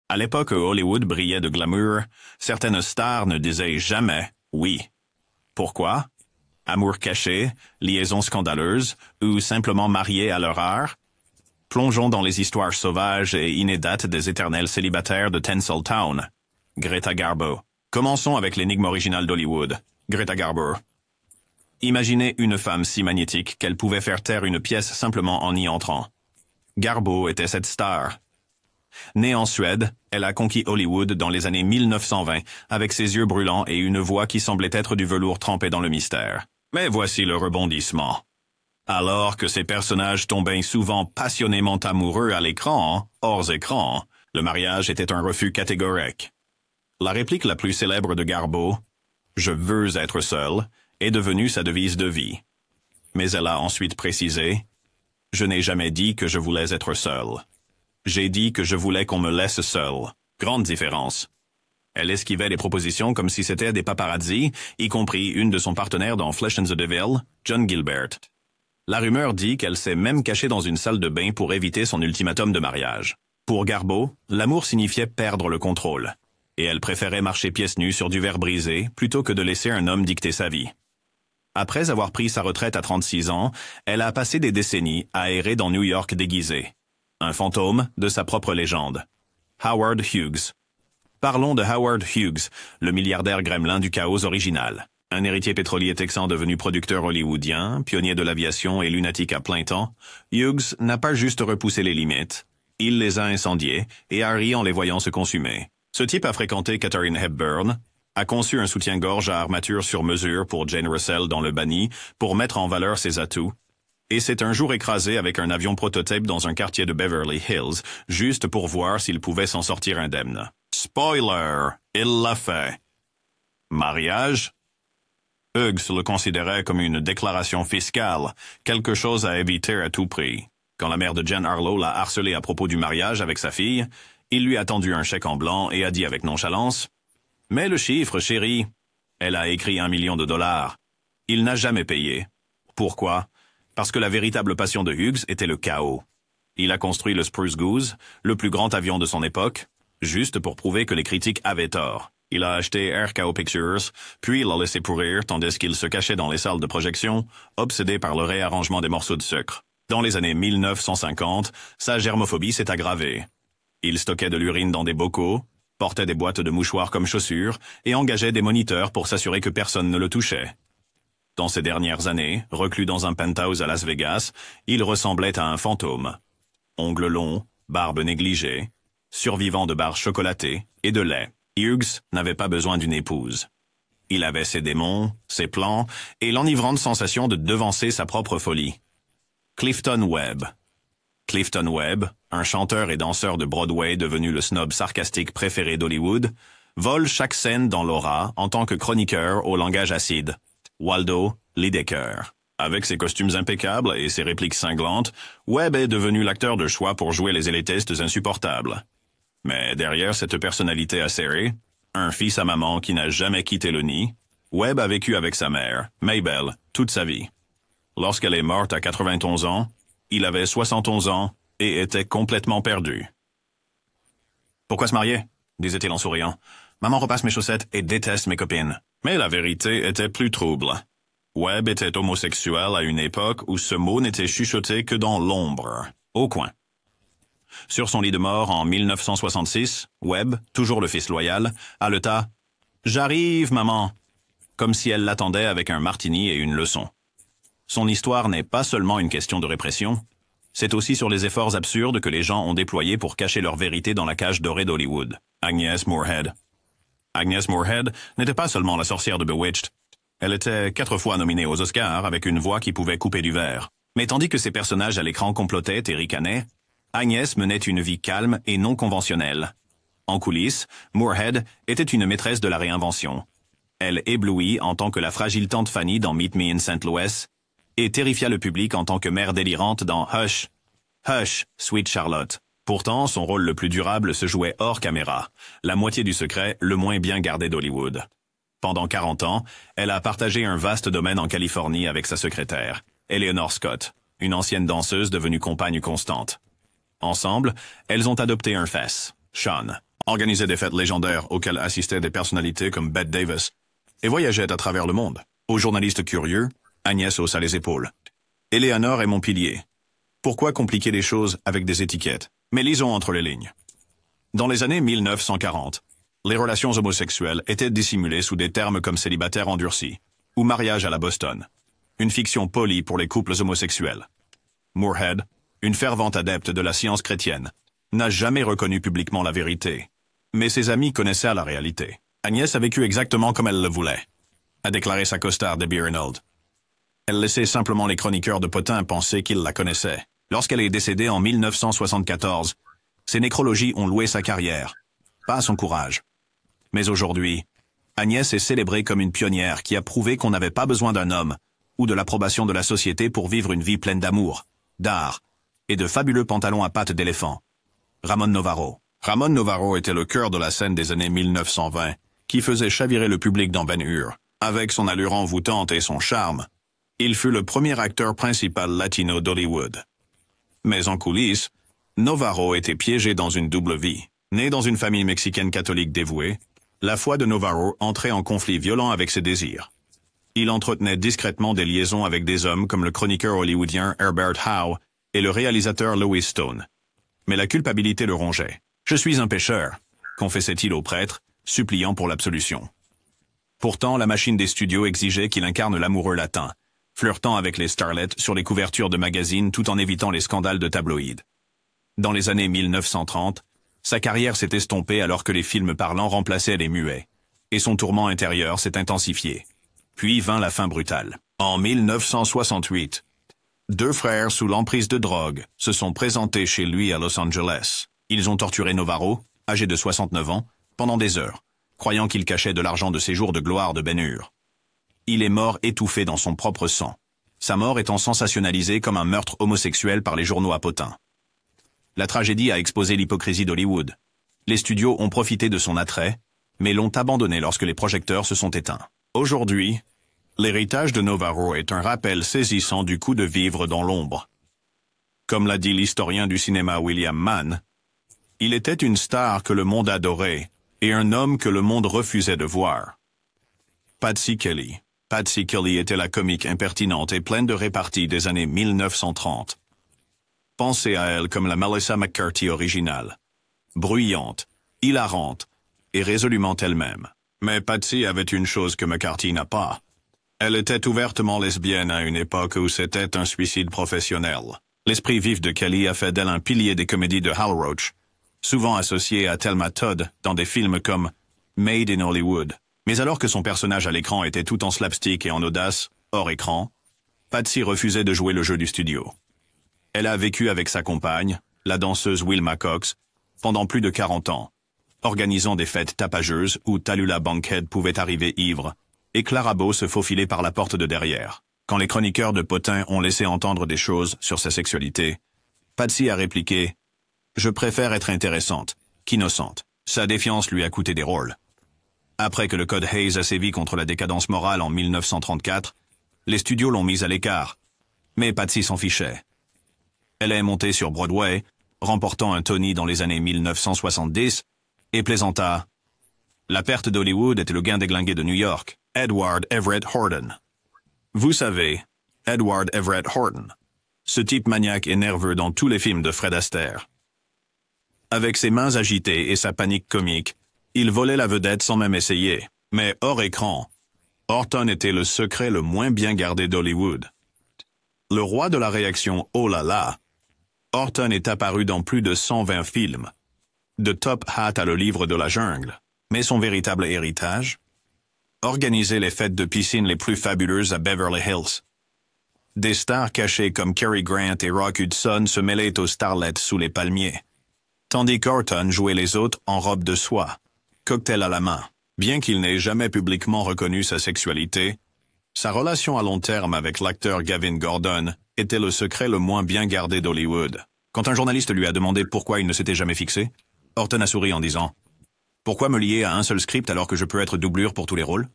À l'époque où Hollywood brillait de glamour, certaines stars ne disaient jamais « oui ». Pourquoi? Amour caché, liaisons scandaleuses ou simplement mariés à leur art? Plongeons dans les histoires sauvages et inédites des éternels célibataires de Tinseltown. Greta Garbo. Commençons avec l'énigme originale d'Hollywood. Greta Garbo. Imaginez une femme si magnétique qu'elle pouvait faire taire une pièce simplement en y entrant. Garbo était cette star. Née en Suède, elle a conquis Hollywood dans les années 1920 avec ses yeux brûlants et une voix qui semblait être du velours trempé dans le mystère. Mais voici le rebondissement. Alors que ces personnages tombaient souvent passionnément amoureux à l'écran, hors écran, le mariage était un refus catégorique. La réplique la plus célèbre de Garbo, « Je veux être seule », est devenue sa devise de vie. Mais elle a ensuite précisé, « Je n'ai jamais dit que je voulais être seule. J'ai dit que je voulais qu'on me laisse seule. » Grande différence. Elle esquivait les propositions comme si c'était des paparazzis, y compris une de son partenaire dans Flesh and the Devil, John Gilbert. La rumeur dit qu'elle s'est même cachée dans une salle de bain pour éviter son ultimatum de mariage. Pour Garbo, l'amour signifiait perdre le contrôle, et elle préférait marcher pieds nus sur du verre brisé plutôt que de laisser un homme dicter sa vie. Après avoir pris sa retraite à 36 ans, elle a passé des décennies à errer dans New York déguisée. Un fantôme de sa propre légende. Howard Hughes. Parlons de Howard Hughes, le milliardaire gremlin du chaos original. Un héritier pétrolier texan devenu producteur hollywoodien, pionnier de l'aviation et lunatique à plein temps, Hughes n'a pas juste repoussé les limites, il les a incendiées et a ri en les voyant se consumer. Ce type a fréquenté Katharine Hepburn, a conçu un soutien-gorge à armature sur mesure pour Jane Russell dans Le Banni pour mettre en valeur ses atouts, et s'est un jour écrasé avec un avion prototype dans un quartier de Beverly Hills, juste pour voir s'il pouvait s'en sortir indemne. Spoiler, il l'a fait. Mariage? Hughes le considérait comme une déclaration fiscale, quelque chose à éviter à tout prix. Quand la mère de Jen Harlow l'a harcelé à propos du mariage avec sa fille, il lui a tendu un chèque en blanc et a dit avec nonchalance « Mais le chiffre, chérie !» Elle a écrit $1 million. Il n'a jamais payé. Pourquoi? Parce que la véritable passion de Hughes était le chaos. Il a construit le Spruce Goose, le plus grand avion de son époque, juste pour prouver que les critiques avaient tort. Il a acheté RKO Pictures, puis l'a laissé pourrir tandis qu'il se cachait dans les salles de projection, obsédé par le réarrangement des morceaux de sucre. Dans les années 1950, sa germophobie s'est aggravée. Il stockait de l'urine dans des bocaux, portait des boîtes de mouchoirs comme chaussures et engageait des moniteurs pour s'assurer que personne ne le touchait. Dans ces dernières années, reclus dans un penthouse à Las Vegas, il ressemblait à un fantôme. Ongles longs, barbe négligée, survivant de barres chocolatées et de lait. Hughes n'avait pas besoin d'une épouse. Il avait ses démons, ses plans et l'enivrante sensation de devancer sa propre folie. Clifton Webb. Clifton Webb, un chanteur et danseur de Broadway devenu le snob sarcastique préféré d'Hollywood, vole chaque scène dans l'aura en tant que chroniqueur au langage acide. Waldo Lydecker. Avec ses costumes impeccables et ses répliques cinglantes, Webb est devenu l'acteur de choix pour jouer les élitistes insupportables. Mais derrière cette personnalité acérée, un fils à maman qui n'a jamais quitté le nid, Webb a vécu avec sa mère, Maybelle, toute sa vie. Lorsqu'elle est morte à 91 ans, il avait 71 ans et était complètement perdu. « Pourquoi se marier ?» disait-il en souriant. « Maman repasse mes chaussettes et déteste mes copines. » Mais la vérité était plus trouble. Webb était homosexuel à une époque où ce mot n'était chuchoté que dans l'ombre, au coin. Sur son lit de mort en 1966, Webb, toujours le fils loyal, haleta « J'arrive, maman !» comme si elle l'attendait avec un martini et une leçon. Son histoire n'est pas seulement une question de répression, c'est aussi sur les efforts absurdes que les gens ont déployés pour cacher leur vérité dans la cage dorée d'Hollywood. Agnes Moorehead. Agnes Moorehead n'était pas seulement la sorcière de Bewitched. Elle était 4 fois nominée aux Oscars avec une voix qui pouvait couper du verre. Mais tandis que ses personnages à l'écran complotaient et ricanaient, Agnès menait une vie calme et non conventionnelle. En coulisses, Moorehead était une maîtresse de la réinvention. Elle éblouit en tant que la fragile tante Fanny dans Meet Me in St. Louis et terrifia le public en tant que mère délirante dans Hush, Hush, Sweet Charlotte. Pourtant, son rôle le plus durable se jouait hors caméra, la moitié du secret le moins bien gardé d'Hollywood. Pendant 40 ans, elle a partagé un vaste domaine en Californie avec sa secrétaire, Eleanor Scott, une ancienne danseuse devenue compagne constante. Ensemble, elles ont adopté un fils, Sean. organisait des fêtes légendaires auxquelles assistaient des personnalités comme Bette Davis, et voyageait à travers le monde. Aux journalistes curieux, Agnès haussa les épaules. Éléonore est mon pilier. Pourquoi compliquer les choses avec des étiquettes? Mais lisons entre les lignes. Dans les années 1940, les relations homosexuelles étaient dissimulées sous des termes comme célibataire endurci ou mariage à la Boston, une fiction polie pour les couples homosexuels. Moorhead, une fervente adepte de la science chrétienne, n'a jamais reconnu publiquement la vérité. Mais ses amis connaissaient la réalité. Agnès a vécu exactement comme elle le voulait, a déclaré sa costard Debbie Reynolds. Elle laissait simplement les chroniqueurs de potins penser qu'ils la connaissaient. Lorsqu'elle est décédée en 1974, ses nécrologies ont loué sa carrière, pas son courage. Mais aujourd'hui, Agnès est célébrée comme une pionnière qui a prouvé qu'on n'avait pas besoin d'un homme ou de l'approbation de la société pour vivre une vie pleine d'amour, d'art et de fabuleux pantalons à pattes d'éléphant. Ramon Novarro. Ramon Novarro était le cœur de la scène des années 1920, qui faisait chavirer le public dans Ben-Hur. Avec son allure envoûtante et son charme, il fut le premier acteur principal latino d'Hollywood. Mais en coulisses, Novarro était piégé dans une double vie. Né dans une famille mexicaine catholique dévouée, la foi de Novarro entrait en conflit violent avec ses désirs. Il entretenait discrètement des liaisons avec des hommes comme le chroniqueur hollywoodien Herbert Howe et le réalisateur Louis Stone. Mais la culpabilité le rongeait. « Je suis un pécheur », confessait-il au prêtre, suppliant pour l'absolution. Pourtant, la machine des studios exigeait qu'il incarne l'amoureux latin, flirtant avec les starlets sur les couvertures de magazines tout en évitant les scandales de tabloïds. Dans les années 1930, sa carrière s'est estompée alors que les films parlants remplaçaient les muets, et son tourment intérieur s'est intensifié. Puis vint la fin brutale. En 1968, deux frères sous l'emprise de drogue se sont présentés chez lui à Los Angeles. Ils ont torturé Novarro, âgé de 69 ans, pendant des heures, croyant qu'il cachait de l'argent de ses jours de gloire de Ben-Hur. Il est mort étouffé dans son propre sang, sa mort étant sensationnalisée comme un meurtre homosexuel par les journaux à potins. La tragédie a exposé l'hypocrisie d'Hollywood. Les studios ont profité de son attrait, mais l'ont abandonné lorsque les projecteurs se sont éteints. Aujourd'hui, l'héritage de Novarro est un rappel saisissant du coup de vivre dans l'ombre. Comme l'a dit l'historien du cinéma William Mann, il était une star que le monde adorait et un homme que le monde refusait de voir. Patsy Kelly. Patsy Kelly était la comique impertinente et pleine de répartie des années 1930. Pensez à elle comme la Melissa McCarthy originale. Bruyante, hilarante et résolument elle-même. Mais Patsy avait une chose que McCarthy n'a pas. Elle était ouvertement lesbienne à une époque où c'était un suicide professionnel. L'esprit vif de Kelly a fait d'elle un pilier des comédies de Hal Roach, souvent associé à Thelma Todd dans des films comme Made in Hollywood. Mais alors que son personnage à l'écran était tout en slapstick et en audace, hors écran, Patsy refusait de jouer le jeu du studio. Elle a vécu avec sa compagne, la danseuse Wilma Cox, pendant plus de 40 ans, organisant des fêtes tapageuses où Tallulah Bankhead pouvait arriver ivre, et Clara Bow se faufiler par la porte de derrière. Quand les chroniqueurs de potins ont laissé entendre des choses sur sa sexualité, Patsy a répliqué « Je préfère être intéressante qu'innocente ». Sa défiance lui a coûté des rôles. Après que le Code Hayes a sévi contre la décadence morale en 1934, les studios l'ont mise à l'écart. Mais Patsy s'en fichait. Elle est montée sur Broadway, remportant un Tony dans les années 1970, et plaisanta. La perte d'Hollywood était le gain déglingué de New York. Edward Everett Horton. Vous savez, Edward Everett Horton. Ce type maniaque et nerveux dans tous les films de Fred Astaire. Avec ses mains agitées et sa panique comique, il volait la vedette sans même essayer. Mais hors écran, Horton était le secret le moins bien gardé d'Hollywood. Le roi de la réaction « Oh là là », Horton est apparu dans plus de 120 films. De Top Hat à Le Livre de la Jungle. Mais son véritable héritage? Organiser les fêtes de piscine les plus fabuleuses à Beverly Hills. Des stars cachées comme Cary Grant et Rock Hudson se mêlaient aux starlets sous les palmiers. Tandis qu'Horton jouait les autres en robe de soie, cocktail à la main. Bien qu'il n'ait jamais publiquement reconnu sa sexualité, sa relation à long terme avec l'acteur Gavin Gordon était le secret le moins bien gardé d'Hollywood. Quand un journaliste lui a demandé pourquoi il ne s'était jamais fixé, Horton a souri en disant « Pourquoi me lier à un seul script alors que je peux être doublure pour tous les rôles ?»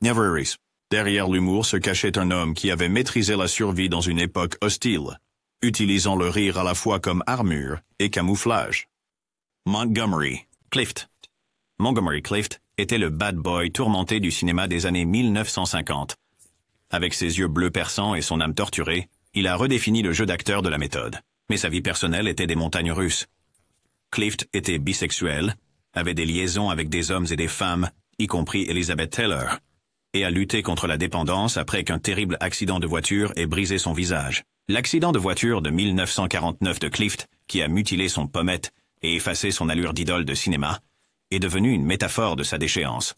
Never Reese. Derrière l'humour se cachait un homme qui avait maîtrisé la survie dans une époque hostile, utilisant le rire à la fois comme armure et camouflage. Montgomery. Clift. Montgomery Clift était le bad boy tourmenté du cinéma des années 1950. Avec ses yeux bleus perçants et son âme torturée, il a redéfini le jeu d'acteur de la méthode. Mais sa vie personnelle était des montagnes russes. Clift était bisexuel, avait des liaisons avec des hommes et des femmes, y compris Elizabeth Taylor, et a lutté contre la dépendance après qu'un terrible accident de voiture ait brisé son visage. L'accident de voiture de 1949 de Clift, qui a mutilé son pommette et effacé son allure d'idole de cinéma, est devenu une métaphore de sa déchéance.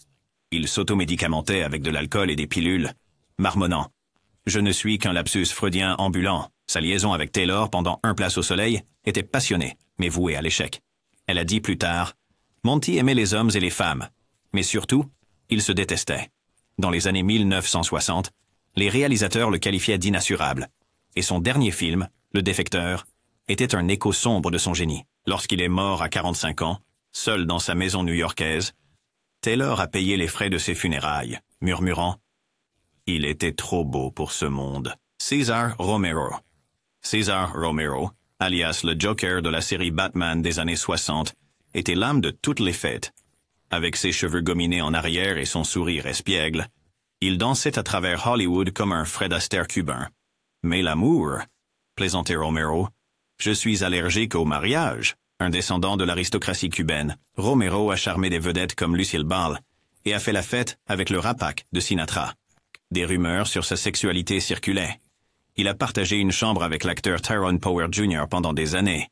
Il s'automédicamentait avec de l'alcool et des pilules, marmonnant « Je ne suis qu'un lapsus freudien ambulant ». Sa liaison avec Taylor pendant Un place au soleil était passionnée, mais vouée à l'échec. Elle a dit plus tard « Monty aimait les hommes et les femmes, mais surtout, ils se détestaient ». Dans les années 1960, les réalisateurs le qualifiaient d'inassurable, et son dernier film, Le Défecteur, était un écho sombre de son génie. Lorsqu'il est mort à 45 ans, seul dans sa maison new-yorkaise, Taylor a payé les frais de ses funérailles, murmurant « Il était trop beau pour ce monde ». César Romero. César Romero, alias le Joker de la série Batman des années 60, était l'âme de toutes les fêtes. Avec ses cheveux gominés en arrière et son sourire espiègle, il dansait à travers Hollywood comme un Fred Astaire cubain. Mais l'amour, plaisantait Romero, je suis allergique au mariage. Un descendant de l'aristocratie cubaine, Romero a charmé des vedettes comme Lucille Ball et a fait la fête avec le rapac de Sinatra. Des rumeurs sur sa sexualité circulaient. Il a partagé une chambre avec l'acteur Tyrone Power Jr. pendant des années.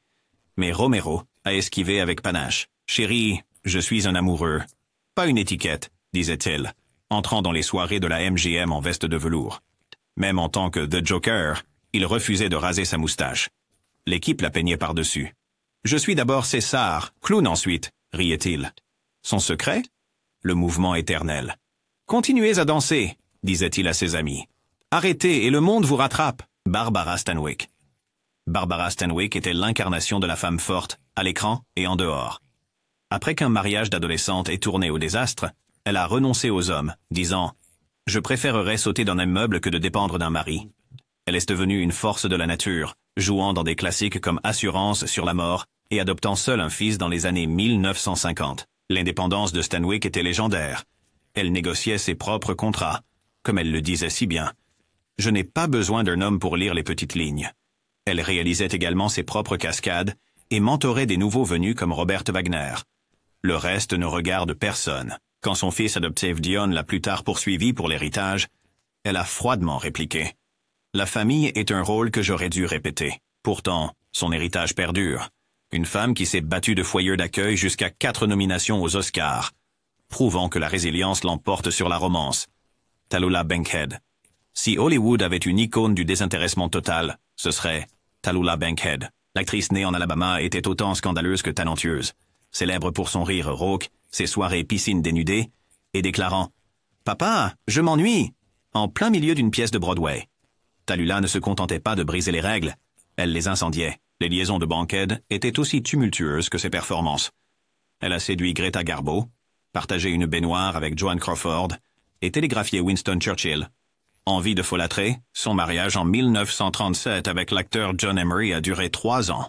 Mais Romero a esquivé avec panache. « Chérie, je suis un amoureux. Pas une étiquette, disait-il, entrant dans les soirées de la MGM en veste de velours. Même en tant que The Joker, il refusait de raser sa moustache. L'équipe la peignait par-dessus. « Je suis d'abord César, clown ensuite, riait-il. Son secret? Le mouvement éternel. Continuez à danser, disait-il à ses amis. Arrêtez et le monde vous rattrape. Barbara Stanwyck. Barbara Stanwyck était l'incarnation de la femme forte, à l'écran et en dehors. Après qu'un mariage d'adolescente ait tourné au désastre, elle a renoncé aux hommes, disant « Je préférerais sauter d'un immeuble que de dépendre d'un mari ». Elle est devenue une force de la nature, jouant dans des classiques comme Assurance sur la mort et adoptant seule un fils dans les années 1950. L'indépendance de Stanwyck était légendaire. Elle négociait ses propres contrats, comme elle le disait si bien. Je n'ai pas besoin d'un homme pour lire les petites lignes. Elle réalisait également ses propres cascades et mentorait des nouveaux venus comme Robert Wagner. Le reste ne regarde personne. Quand son fils adoptif Dion l'a plus tard poursuivi pour l'héritage, elle a froidement répliqué. La famille est un rôle que j'aurais dû répéter. Pourtant, son héritage perdure. Une femme qui s'est battue de foyer d'accueil jusqu'à 4 nominations aux Oscars, prouvant que la résilience l'emporte sur la romance. Tallulah Bankhead. Si Hollywood avait une icône du désintéressement total, ce serait Tallulah Bankhead. L'actrice née en Alabama était autant scandaleuse que talentueuse, célèbre pour son rire rauque, ses soirées piscines dénudées, et déclarant « Papa, je m'ennuie !» en plein milieu d'une pièce de Broadway. Tallulah ne se contentait pas de briser les règles, elle les incendiait. Les liaisons de Bankhead étaient aussi tumultueuses que ses performances. Elle a séduit Greta Garbo, partagé une baignoire avec Joan Crawford et télégraphié Winston Churchill. Envie de folâtrer, son mariage en 1937 avec l'acteur John Emery a duré 3 ans.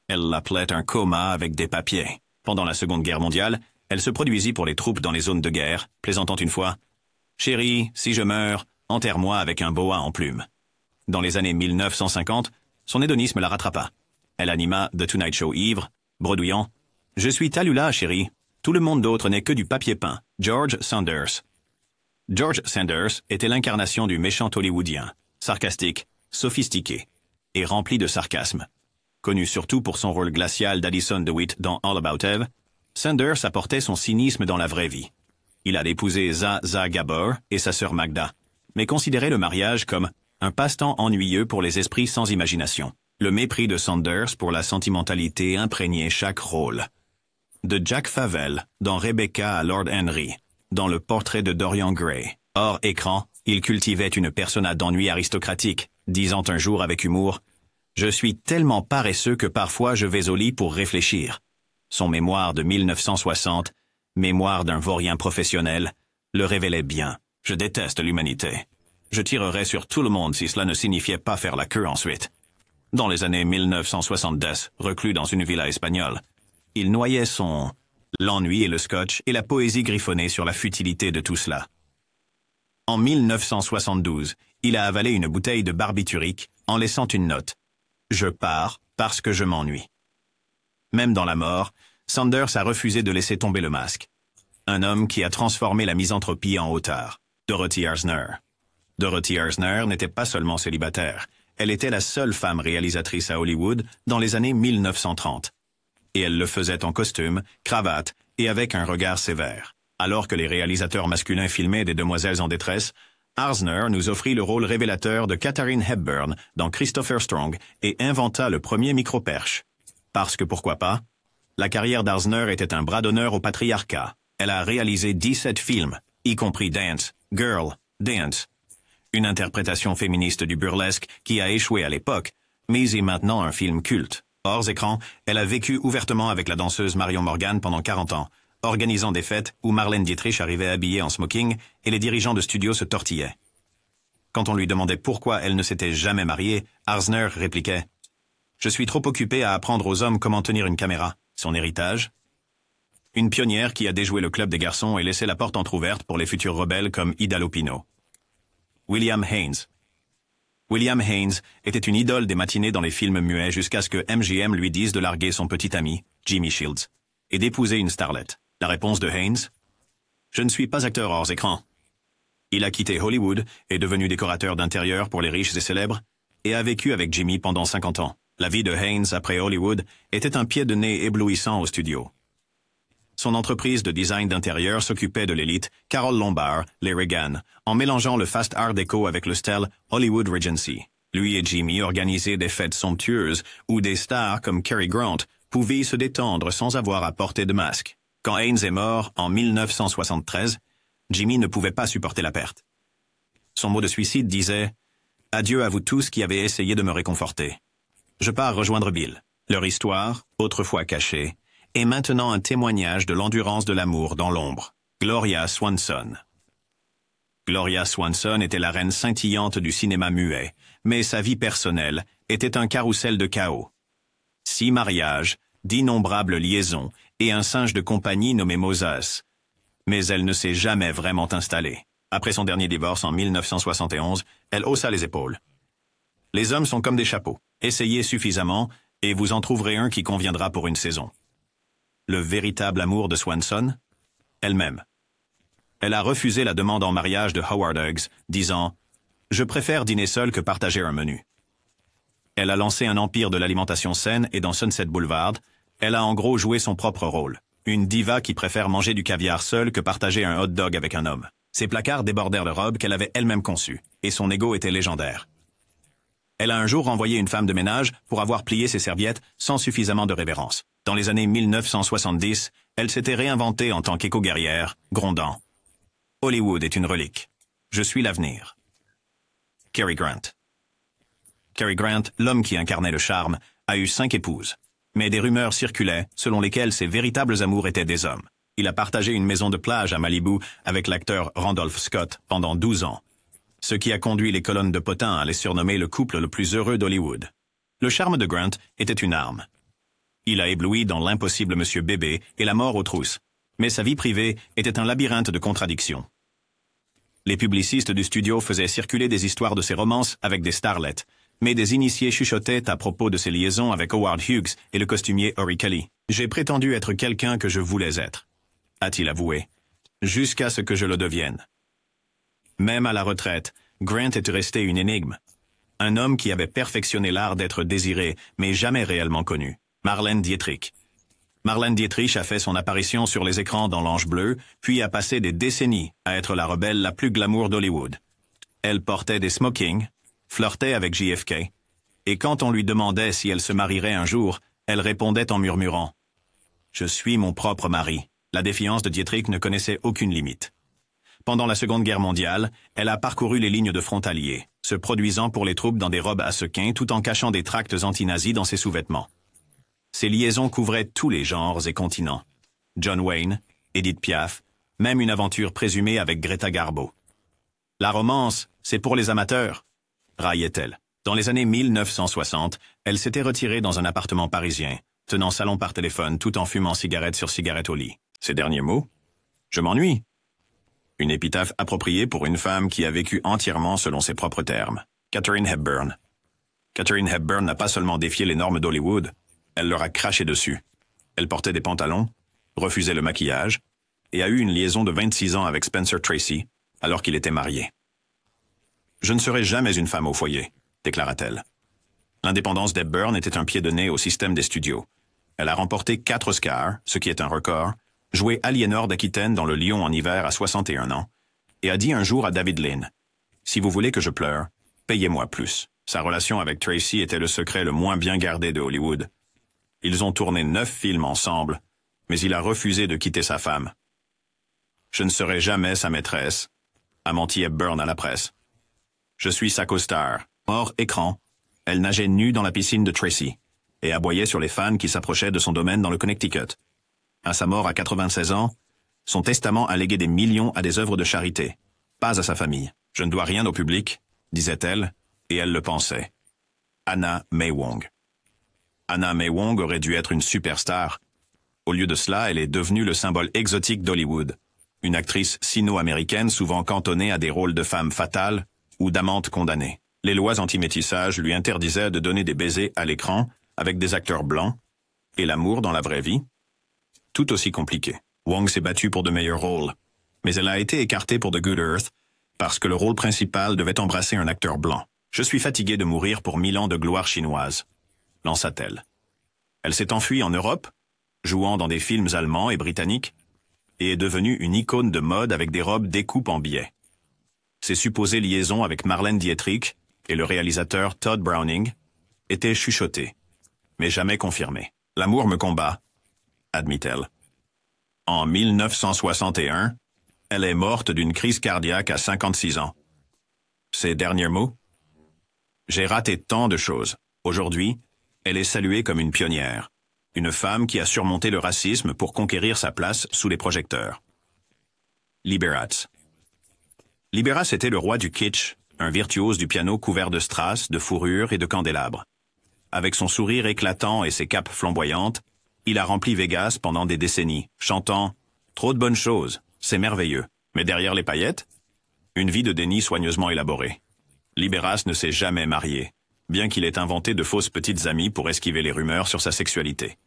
Elle l'appelait un coma avec des papiers. Pendant la Seconde Guerre mondiale, elle se produisit pour les troupes dans les zones de guerre, plaisantant une fois « Chérie, si je meurs, enterre-moi avec un boa en plumes ». Dans les années 1950, son hédonisme la rattrapa. Elle anima The Tonight Show ivre, bredouillant « Je suis Tallulah, chérie. Tout le monde d'autre n'est que du papier peint. George Sanders ». George Sanders était l'incarnation du méchant hollywoodien, sarcastique, sophistiqué et rempli de sarcasme. Connu surtout pour son rôle glacial d'Addison DeWitt dans All About Eve, Sanders apportait son cynisme dans la vraie vie. Il a épousé Zsa Gabor et sa sœur Magda, mais considérait le mariage comme un passe-temps ennuyeux pour les esprits sans imagination. Le mépris de Sanders pour la sentimentalité imprégnait chaque rôle. De Jack Favell dans Rebecca à Lord Henry, dans le portrait de Dorian Gray. Hors écran, il cultivait une persona d'ennui aristocratique, disant un jour avec humour « Je suis tellement paresseux que parfois je vais au lit pour réfléchir ». Son mémoire de 1960, mémoire d'un vaurien professionnel, le révélait bien. « Je déteste l'humanité. Je tirerais sur tout le monde si cela ne signifiait pas faire la queue ensuite ». Dans les années 1970, reclus dans une villa espagnole, il noyait son l'ennui et le scotch et la poésie griffonnée sur la futilité de tout cela. En 1972, il a avalé une bouteille de barbiturique en laissant une note. « Je pars parce que je m'ennuie ». Même dans la mort, Sanders a refusé de laisser tomber le masque. Un homme qui a transformé la misanthropie en hauteur. Dorothy Arzner. Dorothy Arzner n'était pas seulement célibataire, elle était la seule femme réalisatrice à Hollywood dans les années 1930. Et elle le faisait en costume, cravate et avec un regard sévère. Alors que les réalisateurs masculins filmaient des demoiselles en détresse, Arzner nous offrit le rôle révélateur de Katharine Hepburn dans Christopher Strong et inventa le premier micro-perche. Parce que pourquoi pas? La carrière d'Arzner était un bras d'honneur au patriarcat. Elle a réalisé 17 films, y compris Dance, Girl, Dance. Une interprétation féministe du burlesque qui a échoué à l'époque, mais est maintenant un film culte. Hors écran, elle a vécu ouvertement avec la danseuse Marion Morgan pendant 40 ans, organisant des fêtes où Marlène Dietrich arrivait habillée en smoking et les dirigeants de studio se tortillaient. Quand on lui demandait pourquoi elle ne s'était jamais mariée, Arzner répliquait « Je suis trop occupée à apprendre aux hommes comment tenir une caméra. Son héritage ?» Une pionnière qui a déjoué le club des garçons et laissé la porte entrouverte pour les futurs rebelles comme Ida Lupino. William Haynes. William Haynes était une idole des matinées dans les films muets jusqu'à ce que MGM lui dise de larguer son petit ami, Jimmy Shields, et d'épouser une starlette. La réponse de Haynes? Je ne suis pas acteur hors écran. Il a quitté Hollywood, est devenu décorateur d'intérieur pour les riches et célèbres, et a vécu avec Jimmy pendant 50 ans. La vie de Haynes après Hollywood était un pied de nez éblouissant au studio. Son entreprise de design d'intérieur s'occupait de l'élite, Carole Lombard, les Reagan, en mélangeant le fast art déco avec le style Hollywood Regency. Lui et Jimmy organisaient des fêtes somptueuses où des stars comme Cary Grant pouvaient se détendre sans avoir à porter de masque. Quand Haynes est mort, en 1973, Jimmy ne pouvait pas supporter la perte. Son mot de suicide disait « Adieu à vous tous qui avez essayé de me réconforter. Je pars rejoindre Bill. Leur histoire, autrefois cachée, est maintenant un témoignage de l'endurance de l'amour dans l'ombre. Gloria Swanson. Gloria Swanson était la reine scintillante du cinéma muet, mais sa vie personnelle était un carrousel de chaos. 6 mariages, d'innombrables liaisons et un singe de compagnie nommé Moses. Mais elle ne s'est jamais vraiment installée. Après son dernier divorce en 1971, elle haussa les épaules. Les hommes sont comme des chapeaux. Essayez suffisamment et vous en trouverez un qui conviendra pour une saison. Le véritable amour de Swanson? Elle-même. Elle a refusé la demande en mariage de Howard Hughes, disant « Je préfère dîner seul que partager un menu ». Elle a lancé un empire de l'alimentation saine et dans Sunset Boulevard, elle a en gros joué son propre rôle. Une diva qui préfère manger du caviar seule que partager un hot dog avec un homme. Ses placards débordèrent de robes qu'elle avait elle-même conçues, et son ego était légendaire. Elle a un jour renvoyé une femme de ménage pour avoir plié ses serviettes sans suffisamment de révérence. Dans les années 1970, elle s'était réinventée en tant qu'éco-guerrière, grondant « Hollywood est une relique. Je suis l'avenir. » Cary Grant. Cary Grant, l'homme qui incarnait le charme, a eu 5 épouses. Mais des rumeurs circulaient selon lesquelles ses véritables amours étaient des hommes. Il a partagé une maison de plage à Malibu avec l'acteur Randolph Scott pendant 12 ans. Ce qui a conduit les colonnes de potins à les surnommer le couple le plus heureux d'Hollywood. Le charme de Grant était une arme. Il a ébloui dans l'impossible Monsieur Bébé et la mort aux trousses. Mais sa vie privée était un labyrinthe de contradictions. Les publicistes du studio faisaient circuler des histoires de ses romances avec des starlettes, mais des initiés chuchotaient à propos de ses liaisons avec Howard Hughes et le costumier Ori Kelly. J'ai prétendu être quelqu'un que je voulais être, a-t-il avoué, jusqu'à ce que je le devienne. Même à la retraite, Grant est resté une énigme. Un homme qui avait perfectionné l'art d'être désiré, mais jamais réellement connu. Marlène Dietrich. Marlène Dietrich a fait son apparition sur les écrans dans L'Ange bleu, puis a passé des décennies à être la rebelle la plus glamour d'Hollywood. Elle portait des smokings, flirtait avec JFK, et quand on lui demandait si elle se marierait un jour, elle répondait en murmurant « Je suis mon propre mari ». La défiance de Dietrich ne connaissait aucune limite. Pendant la Seconde Guerre mondiale, elle a parcouru les lignes de front alliés, se produisant pour les troupes dans des robes à sequins tout en cachant des tracts anti-nazis dans ses sous-vêtements. Ses liaisons couvraient tous les genres et continents. John Wayne, Edith Piaf, même une aventure présumée avec Greta Garbo. La romance, c'est pour les amateurs, raillait-elle. Dans les années 1960, elle s'était retirée dans un appartement parisien, tenant salon par téléphone tout en fumant cigarette sur cigarette au lit. Ces derniers mots? Je m'ennuie. Une épitaphe appropriée pour une femme qui a vécu entièrement selon ses propres termes. Katharine Hepburn. Katharine Hepburn n'a pas seulement défié les normes d'Hollywood, elle leur a craché dessus. Elle portait des pantalons, refusait le maquillage, et a eu une liaison de 26 ans avec Spencer Tracy, alors qu'il était marié. « Je ne serai jamais une femme au foyer », déclara-t-elle. L'indépendance d'Hepburn était un pied de nez au système des studios. Elle a remporté 4 Oscars, ce qui est un record, joué Aliénor d'Aquitaine dans Le Lion en hiver à 61 ans, et a dit un jour à David Lean, « Si vous voulez que je pleure, payez-moi plus. » Sa relation avec Tracy était le secret le moins bien gardé de Hollywood. Ils ont tourné 9 films ensemble, mais il a refusé de quitter sa femme. « Je ne serai jamais sa maîtresse », a menti Hepburn à la presse. « Je suis sa co-star. » Hors écran, elle nageait nue dans la piscine de Tracy et aboyait sur les fans qui s'approchaient de son domaine dans le Connecticut. À sa mort à 96 ans, son testament a légué des millions à des œuvres de charité, pas à sa famille. « Je ne dois rien au public », disait-elle, et elle le pensait. Anna May Wong. Anna May Wong aurait dû être une superstar. Au lieu de cela, elle est devenue le symbole exotique d'Hollywood. Une actrice sino-américaine souvent cantonnée à des rôles de femme fatale ou d'amante condamnée. Les lois anti-métissage lui interdisaient de donner des baisers à l'écran avec des acteurs blancs, et l'amour dans la vraie vie, tout aussi compliqué. Wong s'est battue pour de meilleurs rôles, mais elle a été écartée pour The Good Earth parce que le rôle principal devait embrasser un acteur blanc. « Je suis fatiguée de mourir pour 1000 ans de gloire chinoise », lança-t-elle. Elle s'est enfuie en Europe, jouant dans des films allemands et britanniques, et est devenue une icône de mode avec des robes découpes en biais. Ses supposées liaisons avec Marlène Dietrich et le réalisateur Todd Browning étaient chuchotées, mais jamais confirmées. « L'amour me combat », admit-elle. En 1961, elle est morte d'une crise cardiaque à 56 ans. Ses derniers mots? « J'ai raté tant de choses. Aujourd'hui, elle est saluée comme une pionnière, une femme qui a surmonté le racisme pour conquérir sa place sous les projecteurs. » Liberace. Liberace était le roi du kitsch, un virtuose du piano couvert de strass, de fourrure et de candélabres. Avec son sourire éclatant et ses capes flamboyantes, il a rempli Vegas pendant des décennies, chantant « Trop de bonnes choses, c'est merveilleux ». Mais derrière les paillettes, une vie de déni soigneusement élaborée. Liberace ne s'est jamais marié, bien qu'il ait inventé de fausses petites amies pour esquiver les rumeurs sur sa sexualité.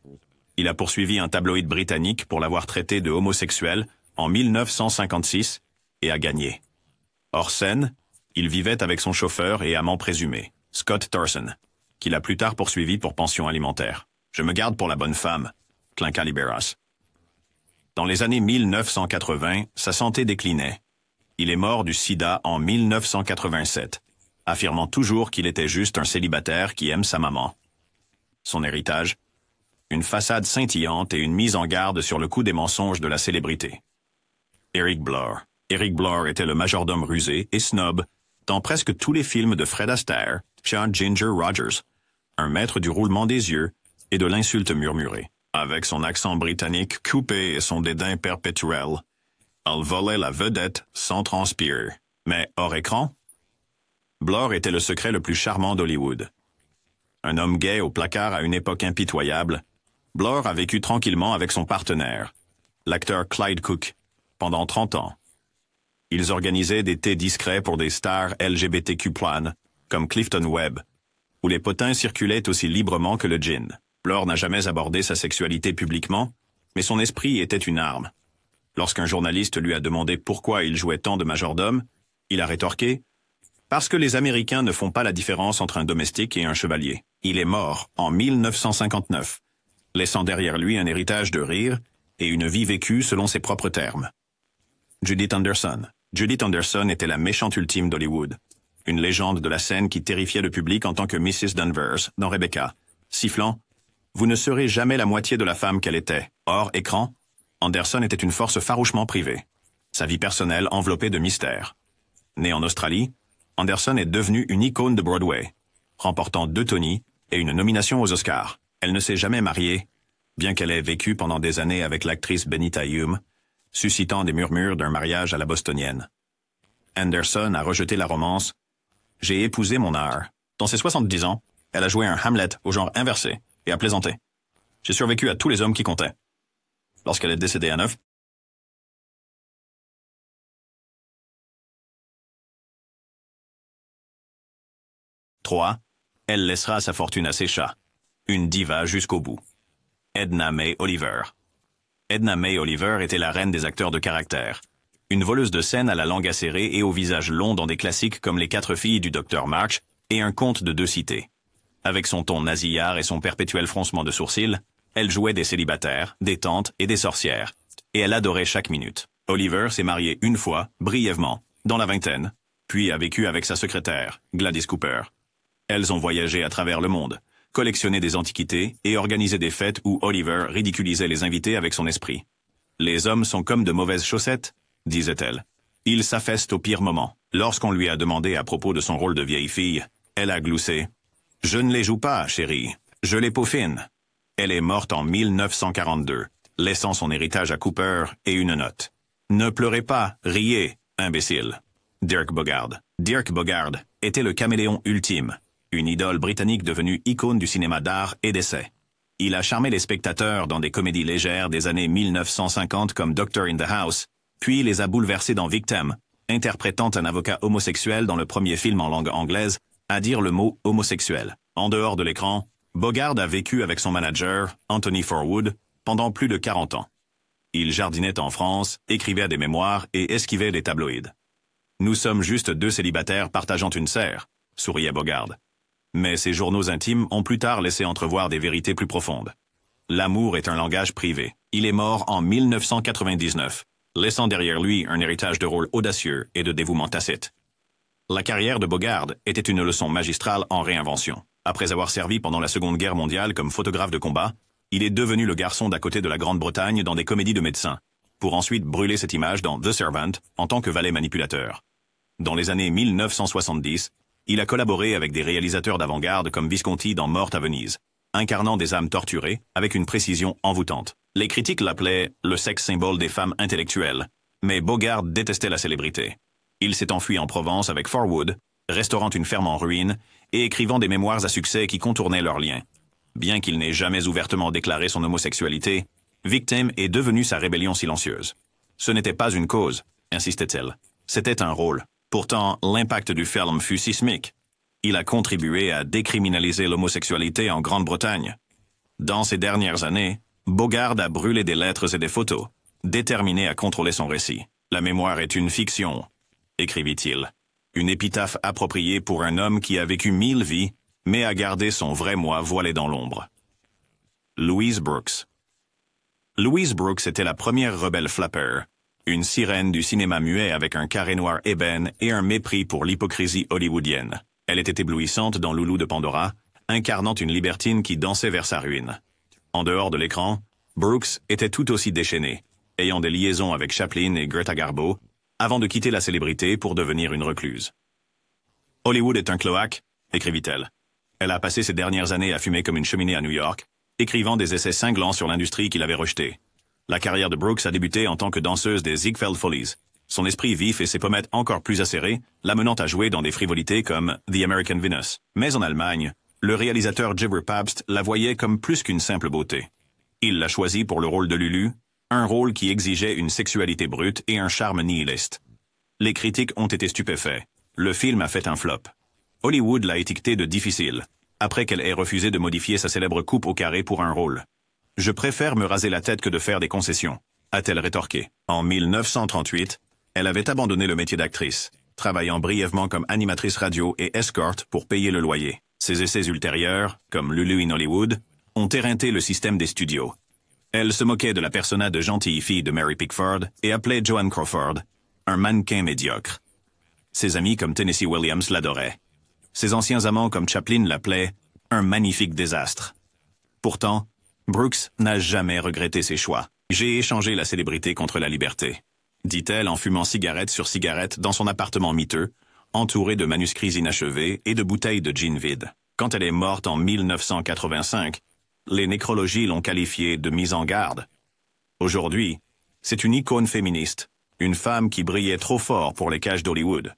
Il a poursuivi un tabloïd britannique pour l'avoir traité de homosexuel en 1956 et a gagné. Hors scène, il vivait avec son chauffeur et amant présumé, Scott Thorson, qu'il a plus tard poursuivi pour pension alimentaire. « Je me garde pour la bonne femme », clinqua Liberace. Dans les années 1980, sa santé déclinait. Il est mort du sida en 1987, affirmant toujours qu'il était juste un célibataire qui aime sa maman. Son héritage? Une façade scintillante et une mise en garde sur le coup des mensonges de la célébrité. Eric Blore. Eric Blore était le majordome rusé et snob dans presque tous les films de Fred Astaire, John Ginger Rogers, un maître du roulement des yeux et de l'insulte murmurée. Avec son accent britannique coupé et son dédain perpétuel, elle volait la vedette sans transpirer. Mais hors écran, Blore était le secret le plus charmant d'Hollywood. Un homme gay au placard à une époque impitoyable, Blore a vécu tranquillement avec son partenaire, l'acteur Clyde Cook, pendant 30 ans. Ils organisaient des thés discrets pour des stars LGBTQ+, comme Clifton Webb, où les potins circulaient aussi librement que le gin. Blore n'a jamais abordé sa sexualité publiquement, mais son esprit était une arme. Lorsqu'un journaliste lui a demandé pourquoi il jouait tant de majordome, il a rétorqué « Parce que les Américains ne font pas la différence entre un domestique et un chevalier. » Il est mort en 1959, laissant derrière lui un héritage de rire et une vie vécue selon ses propres termes. Judith Anderson. Judith Anderson était la méchante ultime d'Hollywood, une légende de la scène qui terrifiait le public en tant que Mrs. Danvers dans Rebecca, sifflant « Vous ne serez jamais la moitié de la femme qu'elle était. » Hors écran, Anderson était une force farouchement privée, sa vie personnelle enveloppée de mystères. Née en Australie, Anderson est devenue une icône de Broadway, remportant 2 Tony et une nomination aux Oscars. Elle ne s'est jamais mariée, bien qu'elle ait vécu pendant des années avec l'actrice Benita Hume, suscitant des murmures d'un mariage à la bostonienne. Anderson a rejeté la romance « J'ai épousé mon art ». Dans ses 70 ans, elle a joué un Hamlet au genre inversé et a plaisanté. « J'ai survécu à tous les hommes qui comptaient. Lorsqu'elle est décédée à 9, trois, elle laissera sa fortune à ses chats. Une diva jusqu'au bout. Edna May Oliver. Edna May Oliver était la reine des acteurs de caractère. Une voleuse de scène à la langue acérée et au visage long dans des classiques comme Les 4 filles du Dr March et Un conte de 2 cités. Avec son ton nasillard et son perpétuel froncement de sourcils, elle jouait des célibataires, des tantes et des sorcières. Et elle adorait chaque minute. Oliver s'est mariée une fois, brièvement, dans la vingtaine, puis a vécu avec sa secrétaire, Gladys Cooper. Elles ont voyagé à travers le monde, collectionné des antiquités et organisé des fêtes où Oliver ridiculisait les invités avec son esprit. « Les hommes sont comme de mauvaises chaussettes », disait-elle. Ils s'affaissent au pire moment. Lorsqu'on lui a demandé à propos de son rôle de vieille fille, elle a gloussé. « Je ne les joue pas, chérie. Je les peaufine. » Elle est morte en 1942, laissant son héritage à Cooper et une note. « Ne pleurez pas, riez, imbécile. » Dirk Bogarde. Dirk Bogarde était le caméléon ultime, une idole britannique devenue icône du cinéma d'art et d'essai. Il a charmé les spectateurs dans des comédies légères des années 1950 comme Doctor in the House, puis les a bouleversés dans Victim, interprétant un avocat homosexuel dans le premier film en langue anglaise à dire le mot homosexuel. En dehors de l'écran, Bogarde a vécu avec son manager, Anthony Forwood, pendant plus de 40 ans. Il jardinait en France, écrivait des mémoires et esquivait les tabloïds. « Nous sommes juste deux célibataires partageant une serre », souriait Bogarde. Mais ses journaux intimes ont plus tard laissé entrevoir des vérités plus profondes. L'amour est un langage privé. Il est mort en 1999, laissant derrière lui un héritage de rôles audacieux et de dévouement tacite. La carrière de Bogarde était une leçon magistrale en réinvention. Après avoir servi pendant la Seconde Guerre mondiale comme photographe de combat, il est devenu le garçon d'à côté de la Grande-Bretagne dans des comédies de médecins, pour ensuite brûler cette image dans The Servant en tant que valet manipulateur. Dans les années 1970, il a collaboré avec des réalisateurs d'avant-garde comme Visconti dans Morte à Venise, incarnant des âmes torturées avec une précision envoûtante. Les critiques l'appelaient le sexe symbole des femmes intellectuelles, mais Bogarde détestait la célébrité. Il s'est enfui en Provence avec Forwood, restaurant une ferme en ruine et écrivant des mémoires à succès qui contournaient leurs liens. Bien qu'il n'ait jamais ouvertement déclaré son homosexualité, Victim est devenue sa rébellion silencieuse. Ce n'était pas une cause, insistait-elle. C'était un rôle. Pourtant, l'impact du film fut sismique. Il a contribué à décriminaliser l'homosexualité en Grande-Bretagne. Dans ces dernières années, Bogarde a brûlé des lettres et des photos, déterminé à contrôler son récit. « La mémoire est une fiction », écrivit-il. Une épitaphe appropriée pour un homme qui a vécu 1000 vies, mais a gardé son vrai moi voilé dans l'ombre. Louise Brooks. Louise Brooks était la première rebelle flapper, une sirène du cinéma muet avec un carré noir ébène et un mépris pour l'hypocrisie hollywoodienne. Elle était éblouissante dans Loulou de Pandora, incarnant une libertine qui dansait vers sa ruine. En dehors de l'écran, Brooks était tout aussi déchaînée, ayant des liaisons avec Chaplin et Greta Garbo, avant de quitter la célébrité pour devenir une recluse. « Hollywood est un cloaque », écrivit-elle. Elle a passé ses dernières années à fumer comme une cheminée à New York, écrivant des essais cinglants sur l'industrie qu'il avait rejetée. La carrière de Brooks a débuté en tant que danseuse des Ziegfeld Follies, son esprit vif et ses pommettes encore plus acérées, l'amenant à jouer dans des frivolités comme The American Venus. Mais en Allemagne, le réalisateur Gibber Pabst la voyait comme plus qu'une simple beauté. Il l'a choisie pour le rôle de Lulu, un rôle qui exigeait une sexualité brute et un charme nihiliste. Les critiques ont été stupéfaits. Le film a fait un flop. Hollywood l'a étiqueté de difficile, après qu'elle ait refusé de modifier sa célèbre coupe au carré pour un rôle. « Je préfère me raser la tête que de faire des concessions », a-t-elle rétorqué. En 1938, elle avait abandonné le métier d'actrice, travaillant brièvement comme animatrice radio et escorte pour payer le loyer. Ses essais ultérieurs, comme Lulu in Hollywood, ont éreinté le système des studios. Elle se moquait de la persona de gentille fille de Mary Pickford et appelait Joan Crawford un mannequin médiocre. Ses amis comme Tennessee Williams l'adoraient. Ses anciens amants comme Chaplin l'appelaient un magnifique désastre. Pourtant, Brooks n'a jamais regretté ses choix. « J'ai échangé la célébrité contre la liberté », dit-elle en fumant cigarette sur cigarette dans son appartement miteux, entouré de manuscrits inachevés et de bouteilles de gin vides. Quand elle est morte en 1985, les nécrologies l'ont qualifiée de mise en garde. Aujourd'hui, c'est une icône féministe, une femme qui brillait trop fort pour les cages d'Hollywood.